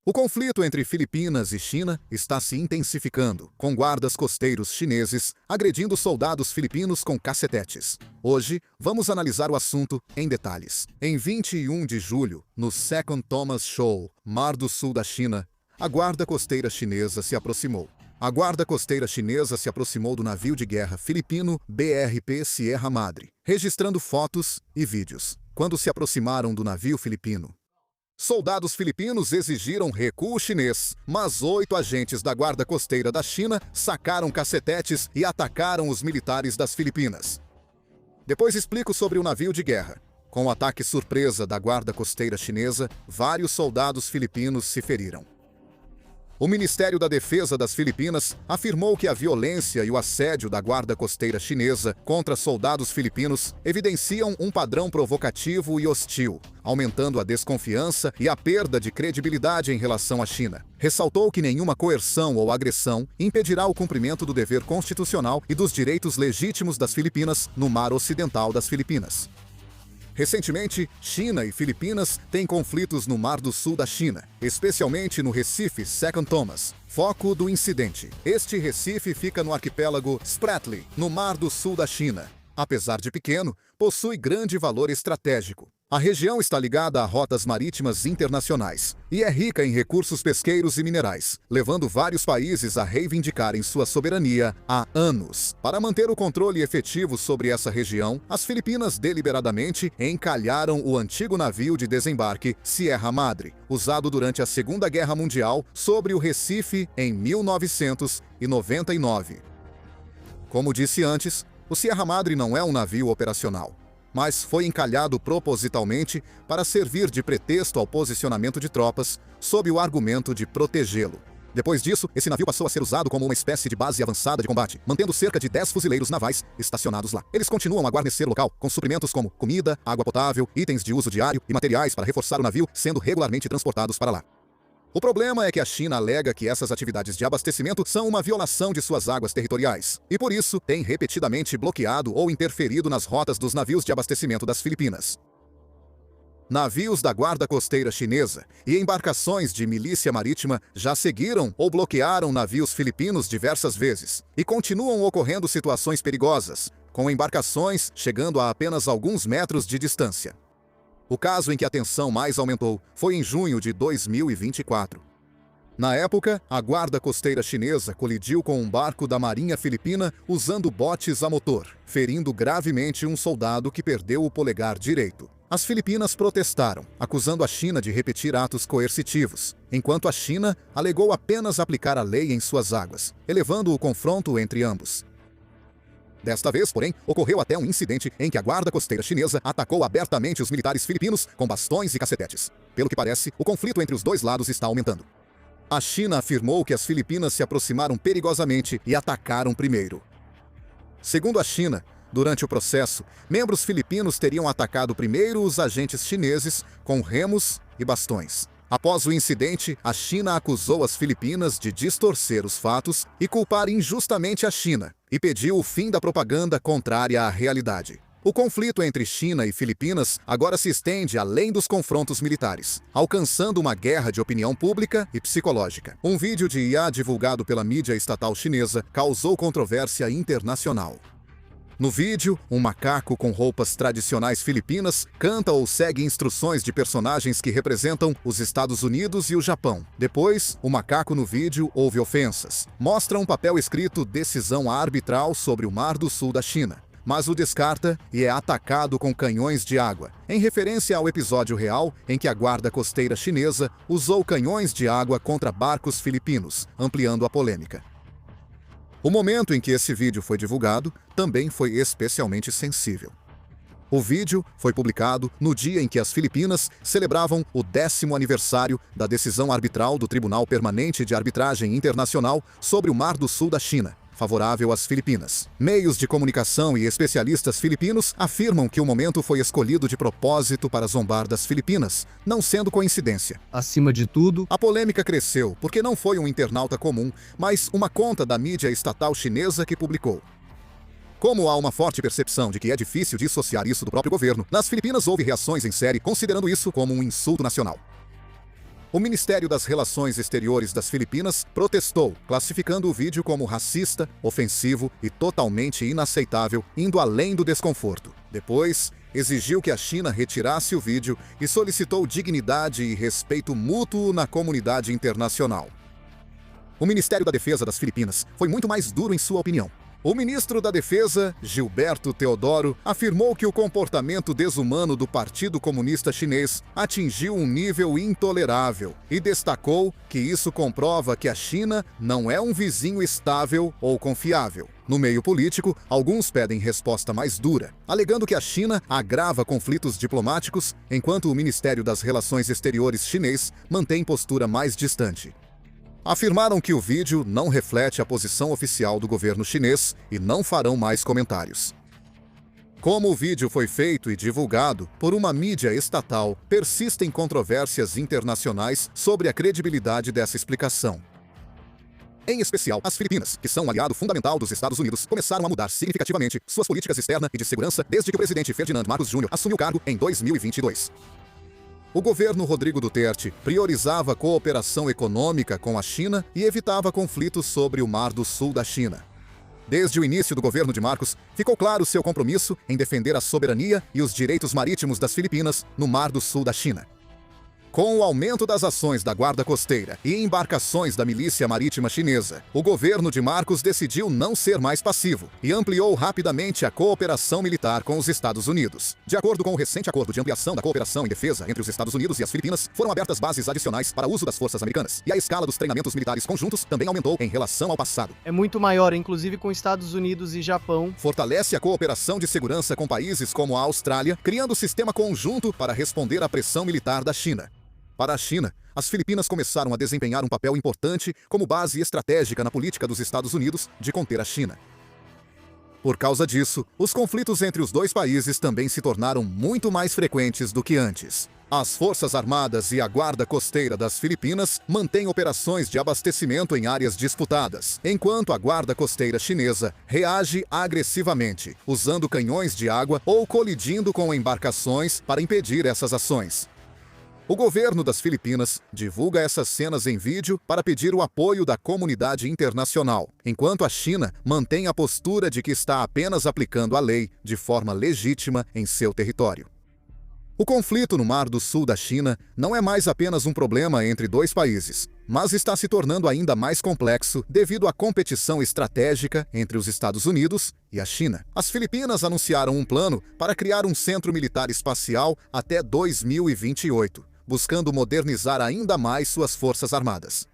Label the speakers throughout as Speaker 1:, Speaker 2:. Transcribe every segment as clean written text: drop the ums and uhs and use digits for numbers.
Speaker 1: O conflito entre Filipinas e China está se intensificando, com guardas costeiros chineses agredindo soldados filipinos com cacetetes. Hoje, vamos analisar o assunto em detalhes. Em 21 de julho, no Second Thomas Shoal, Mar do Sul da China, a guarda costeira chinesa se aproximou. A guarda costeira chinesa se aproximou do navio de guerra filipino BRP Sierra Madre, registrando fotos e vídeos. Quando se aproximaram do navio filipino, soldados filipinos exigiram recuo chinês, mas 8 agentes da guarda costeira da China sacaram cacetetes e atacaram os militares das Filipinas. Depois explico sobre o navio de guerra. Com o ataque surpresa da guarda costeira chinesa, vários soldados filipinos se feriram. O Ministério da Defesa das Filipinas afirmou que a violência e o assédio da guarda costeira chinesa contra soldados filipinos evidenciam um padrão provocativo e hostil, aumentando a desconfiança e a perda de credibilidade em relação à China. Ressaltou que nenhuma coerção ou agressão impedirá o cumprimento do dever constitucional e dos direitos legítimos das Filipinas no mar ocidental das Filipinas. Recentemente, China e Filipinas têm conflitos no Mar do Sul da China, especialmente no Recife Second Thomas, foco do incidente. Este Recife fica no arquipélago Spratly, no Mar do Sul da China. Apesar de pequeno, possui grande valor estratégico. A região está ligada a rotas marítimas internacionais e é rica em recursos pesqueiros e minerais, levando vários países a reivindicarem sua soberania há anos. Para manter o controle efetivo sobre essa região, as Filipinas deliberadamente encalharam o antigo navio de desembarque Sierra Madre, usado durante a Segunda Guerra Mundial sobre o Recife em 1999. Como disse antes, o Sierra Madre não é um navio operacional, mas foi encalhado propositalmente para servir de pretexto ao posicionamento de tropas, sob o argumento de protegê-lo. Depois disso, esse navio passou a ser usado como uma espécie de base avançada de combate, mantendo cerca de 10 fuzileiros navais estacionados lá. Eles continuam a guarnecer o local, com suprimentos como comida, água potável, itens de uso diário e materiais para reforçar o navio, sendo regularmente transportados para lá. O problema é que a China alega que essas atividades de abastecimento são uma violação de suas águas territoriais, e por isso tem repetidamente bloqueado ou interferido nas rotas dos navios de abastecimento das Filipinas. Navios da Guarda Costeira Chinesa e embarcações de milícia marítima já seguiram ou bloquearam navios filipinos diversas vezes, e continuam ocorrendo situações perigosas, com embarcações chegando a apenas alguns metros de distância. O caso em que a tensão mais aumentou foi em junho de 2024. Na época, a guarda costeira chinesa colidiu com um barco da Marinha Filipina usando botes a motor, ferindo gravemente um soldado que perdeu o polegar direito. As Filipinas protestaram, acusando a China de repetir atos coercitivos, enquanto a China alegou apenas aplicar a lei em suas águas, elevando o confronto entre ambos. Desta vez, porém, ocorreu até um incidente em que a guarda costeira chinesa atacou abertamente os militares filipinos com bastões e cacetetes. Pelo que parece, o conflito entre os dois lados está aumentando. A China afirmou que as Filipinas se aproximaram perigosamente e atacaram primeiro. Segundo a China, durante o processo, membros filipinos teriam atacado primeiro os agentes chineses com remos e bastões. Após o incidente, a China acusou as Filipinas de distorcer os fatos e culpar injustamente a China, e pediu o fim da propaganda contrária à realidade. O conflito entre China e Filipinas agora se estende além dos confrontos militares, alcançando uma guerra de opinião pública e psicológica. Um vídeo de IA divulgado pela mídia estatal chinesa causou controvérsia internacional. No vídeo, um macaco com roupas tradicionais filipinas canta ou segue instruções de personagens que representam os Estados Unidos e o Japão. Depois, o macaco no vídeo ouve ofensas. Mostra um papel escrito decisão arbitral sobre o Mar do Sul da China, mas o descarta e é atacado com canhões de água, em referência ao episódio real em que a guarda costeira chinesa usou canhões de água contra barcos filipinos, ampliando a polêmica. O momento em que esse vídeo foi divulgado também foi especialmente sensível. O vídeo foi publicado no dia em que as Filipinas celebravam o 10º aniversário da decisão arbitral do Tribunal Permanente de Arbitragem Internacional sobre o Mar do Sul da China, favorável às Filipinas. Meios de comunicação e especialistas filipinos afirmam que o momento foi escolhido de propósito para zombar das Filipinas, não sendo coincidência.
Speaker 2: Acima de tudo,
Speaker 1: a polêmica cresceu porque não foi um internauta comum, mas uma conta da mídia estatal chinesa que publicou. Como há uma forte percepção de que é difícil dissociar isso do próprio governo, nas Filipinas houve reações em série considerando isso como um insulto nacional. O Ministério das Relações Exteriores das Filipinas protestou, classificando o vídeo como racista, ofensivo e totalmente inaceitável, indo além do desconforto. Depois, exigiu que a China retirasse o vídeo e solicitou dignidade e respeito mútuo na comunidade internacional. O Ministério da Defesa das Filipinas foi muito mais duro em sua opinião. O ministro da Defesa, Gilberto Teodoro, afirmou que o comportamento desumano do Partido Comunista Chinês atingiu um nível intolerável e destacou que isso comprova que a China não é um vizinho estável ou confiável. No meio político, alguns pedem resposta mais dura, alegando que a China agrava conflitos diplomáticos, enquanto o Ministério das Relações Exteriores chinês mantém postura mais distante. Afirmaram que o vídeo não reflete a posição oficial do governo chinês e não farão mais comentários. Como o vídeo foi feito e divulgado por uma mídia estatal, persistem controvérsias internacionais sobre a credibilidade dessa explicação. Em especial, as Filipinas, que são um aliado fundamental dos Estados Unidos, começaram a mudar significativamente suas políticas externa e de segurança desde que o presidente Ferdinand Marcos Jr. assumiu o cargo em 2022. O governo Rodrigo Duterte priorizava a cooperação econômica com a China e evitava conflitos sobre o Mar do Sul da China. Desde o início do governo de Marcos, ficou claro seu compromisso em defender a soberania e os direitos marítimos das Filipinas no Mar do Sul da China. Com o aumento das ações da Guarda Costeira e embarcações da milícia marítima chinesa, o governo de Marcos decidiu não ser mais passivo e ampliou rapidamente a cooperação militar com os Estados Unidos. De acordo com o recente acordo de ampliação da cooperação em defesa entre os Estados Unidos e as Filipinas, foram abertas bases adicionais para uso das forças americanas, e a escala dos treinamentos militares conjuntos também aumentou em relação ao passado.
Speaker 2: É muito maior, inclusive com Estados Unidos e Japão.
Speaker 1: Fortalece a cooperação de segurança com países como a Austrália, criando sistema conjunto para responder à pressão militar da China. Para a China, as Filipinas começaram a desempenhar um papel importante como base estratégica na política dos Estados Unidos de conter a China. Por causa disso, os conflitos entre os dois países também se tornaram muito mais frequentes do que antes. As Forças Armadas e a Guarda Costeira das Filipinas mantêm operações de abastecimento em áreas disputadas, enquanto a Guarda Costeira chinesa reage agressivamente, usando canhões de água ou colidindo com embarcações para impedir essas ações. O governo das Filipinas divulga essas cenas em vídeo para pedir o apoio da comunidade internacional, enquanto a China mantém a postura de que está apenas aplicando a lei de forma legítima em seu território. O conflito no Mar do Sul da China não é mais apenas um problema entre dois países, mas está se tornando ainda mais complexo devido à competição estratégica entre os Estados Unidos e a China. As Filipinas anunciaram um plano para criar um centro militar espacial até 2028. Buscando modernizar ainda mais suas forças armadas.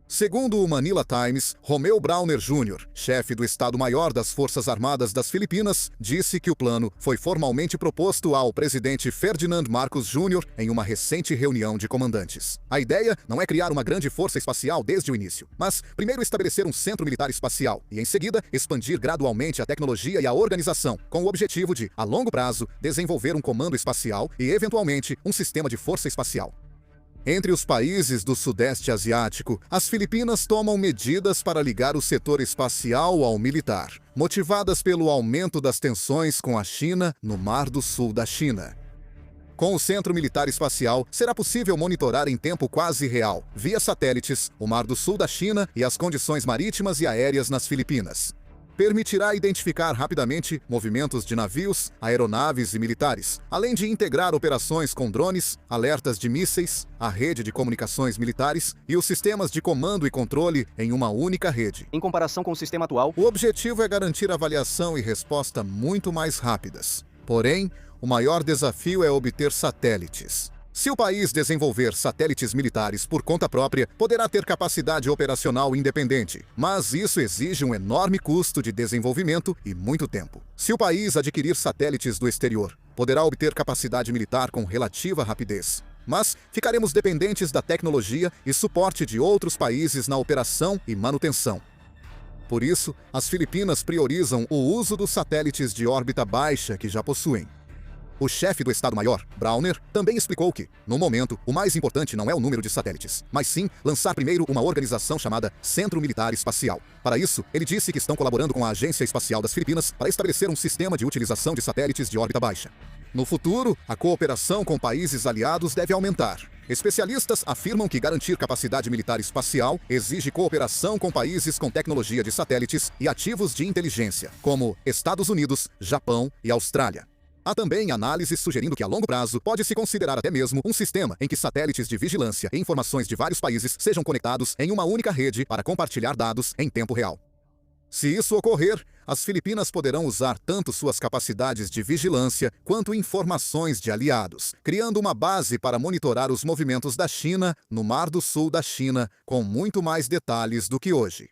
Speaker 1: Segundo o Manila Times, Romeu Browner Jr., chefe do Estado-Maior das Forças Armadas das Filipinas, disse que o plano foi formalmente proposto ao presidente Ferdinand Marcos Jr. em uma recente reunião de comandantes. A ideia não é criar uma grande força espacial desde o início, mas primeiro estabelecer um centro militar espacial e, em seguida, expandir gradualmente a tecnologia e a organização, com o objetivo de, a longo prazo, desenvolver um comando espacial e, eventualmente, um sistema de força espacial. Entre os países do Sudeste Asiático, as Filipinas tomam medidas para ligar o setor espacial ao militar, motivadas pelo aumento das tensões com a China no Mar do Sul da China. Com o Centro Militar Espacial, será possível monitorar em tempo quase real, via satélites, o Mar do Sul da China e as condições marítimas e aéreas nas Filipinas. Permitirá identificar rapidamente movimentos de navios, aeronaves e militares, além de integrar operações com drones, alertas de mísseis, a rede de comunicações militares e os sistemas de comando e controle em uma única rede.
Speaker 2: Em comparação com o sistema atual,
Speaker 1: O objetivo é garantir avaliação e resposta muito mais rápidas. Porém, o maior desafio é obter satélites. Se o país desenvolver satélites militares por conta própria, poderá ter capacidade operacional independente, mas isso exige um enorme custo de desenvolvimento e muito tempo. Se o país adquirir satélites do exterior, poderá obter capacidade militar com relativa rapidez. Mas ficaremos dependentes da tecnologia e suporte de outros países na operação e manutenção. Por isso, as Filipinas priorizam o uso dos satélites de órbita baixa que já possuem. O chefe do Estado-Maior, Browner, também explicou que, no momento, o mais importante não é o número de satélites, mas sim lançar primeiro uma organização chamada Centro Militar Espacial. Para isso, ele disse que estão colaborando com a Agência Espacial das Filipinas para estabelecer um sistema de utilização de satélites de órbita baixa. No futuro, a cooperação com países aliados deve aumentar, Especialistas afirmam que garantir capacidade militar espacial exige cooperação com países com tecnologia de satélites e ativos de inteligência, como Estados Unidos, Japão e Austrália. Há também análises sugerindo que a longo prazo pode-se considerar até mesmo um sistema em que satélites de vigilância e informações de vários países sejam conectados em uma única rede para compartilhar dados em tempo real. Se isso ocorrer, as Filipinas poderão usar tanto suas capacidades de vigilância quanto informações de aliados, criando uma base para monitorar os movimentos da China no Mar do Sul da China com muito mais detalhes do que hoje.